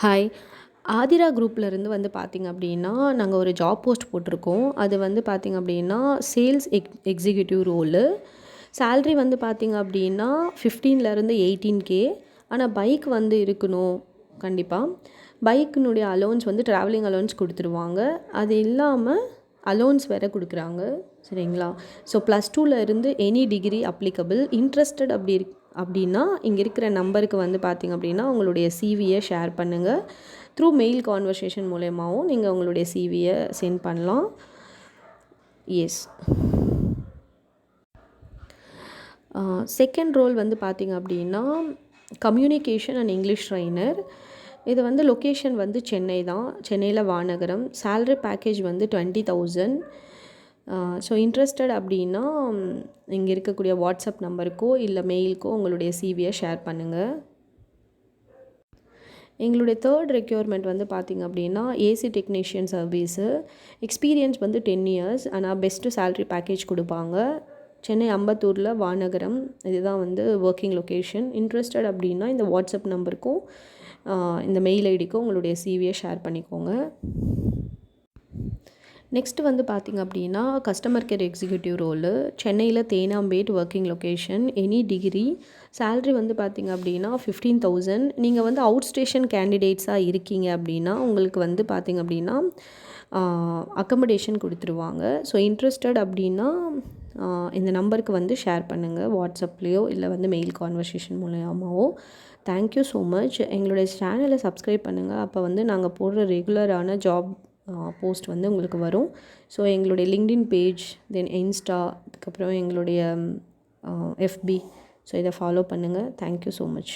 Hi. Aadhira குரூப்லேருந்து வந்து பார்த்திங்க அப்படின்னா, நாங்கள் ஒரு ஜாப் போஸ்ட் போட்டிருக்கோம். அது வந்து பார்த்திங்க அப்படின்னா, சேல்ஸ் எக்ஸிக்யூட்டிவ் ரோலு. சேல்ரி வந்து பார்த்திங்க அப்படின்னா 15லேருந்து 18K. ஆனால் பைக் வந்து இருக்கணும் கண்டிப்பாக. பைக்கினுடைய அலோன்ஸ் வந்து ட்ராவலிங் அலோன்ஸ் கொடுத்துருவாங்க. அது இல்லாமல் அலோன்ஸ் வேறு கொடுக்குறாங்க. சரிங்களா? ஸோ +2ல இருந்து எனி டிகிரி அப்ளிகபிள். இன்ட்ரெஸ்டட் அப்படின்னா இங்கே இருக்கிற நம்பருக்கு வந்து பார்த்திங்க அப்படின்னா உங்களுடைய சிவியை ஷேர் பண்ணுங்கள். த்ரூ மெயில் கான்வர்சேஷன் மூலயமாவும் நீங்கள் உங்களுடைய சிவியை சென்ட் பண்ணலாம். எஸ். செகண்ட் ரோல் வந்து பார்த்திங்க அப்படின்னா கம்யூனிகேஷன் அண்ட் இங்கிலீஷ் ட்ரைனர். இது வந்து லொக்கேஷன் வந்து சென்னை தான். சென்னையில் வானகரம். சேல்ரி பேக்கேஜ் வந்து 20,000. ஸோ இன்ட்ரெஸ்டட் அப்படின்னா இங்கே இருக்கக்கூடிய வாட்ஸ்அப் நம்பருக்கோ இல்லை மெயிலுக்கோ உங்களுடைய சிவியை ஷேர் பண்ணுங்கள். எங்களுடைய தேர்ட் ரெக்யூர்மெண்ட் வந்து பார்த்திங்க அப்படின்னா ஏசி டெக்னீஷியன் சர்வீஸு. எக்ஸ்பீரியன்ஸ் வந்து 10 இயர்ஸ். ஆனால் பெஸ்ட்டு சேல்ரி பேக்கேஜ் கொடுப்பாங்க. சென்னை அம்பத்தூரில் வானகரம். இதுதான் வந்து ஒர்க்கிங் லொக்கேஷன். இன்ட்ரெஸ்டட் அப்படின்னா இந்த வாட்ஸ்அப் நம்பருக்கும் இந்த மெயில் ஐடிக்கும் உங்களுடைய சிவியை ஷேர் பண்ணிக்கோங்க. நெக்ஸ்ட்டு வந்து பார்த்திங்க அப்படின்னா கஸ்டமர் கேர் எக்ஸிக்யூட்டிவ் ரோலு. சென்னையில் Teynampet working location. Any degree. Salary வந்து பார்த்திங்க அப்படின்னா 15,000. நீங்கள் வந்து அவுட் ஸ்டேஷன் கேண்டிடேட்ஸாக இருக்கீங்க அப்படின்னா உங்களுக்கு வந்து பார்த்திங்க அப்படின்னா அக்கமடேஷன் கொடுத்துருவாங்க. ஸோ இன்ட்ரெஸ்டட் அப்படின்னா இந்த நம்பருக்கு வந்து ஷேர் பண்ணுங்கள். வாட்ஸ்அப்லேயோ இல்லை வந்து மெயில் கான்வர்சேஷன் மூலமாவோ. Thank you so much. எங்களுடைய சேனலை சப்ஸ்கிரைப் பண்ணுங்கள். அப்போ வந்து நாங்கள் போடுற ரெகுலரான ஜாப் போஸ்ட் வந்து உங்களுக்கு வரும். ஸோ எங்களுடைய லிங்க்டின் பேஜ், தென் இன்ஸ்டா, அதுக்கப்புறம் எங்களுடைய FB, ஸோ இதை ஃபாலோ பண்ணுங்கள். Thank you so much.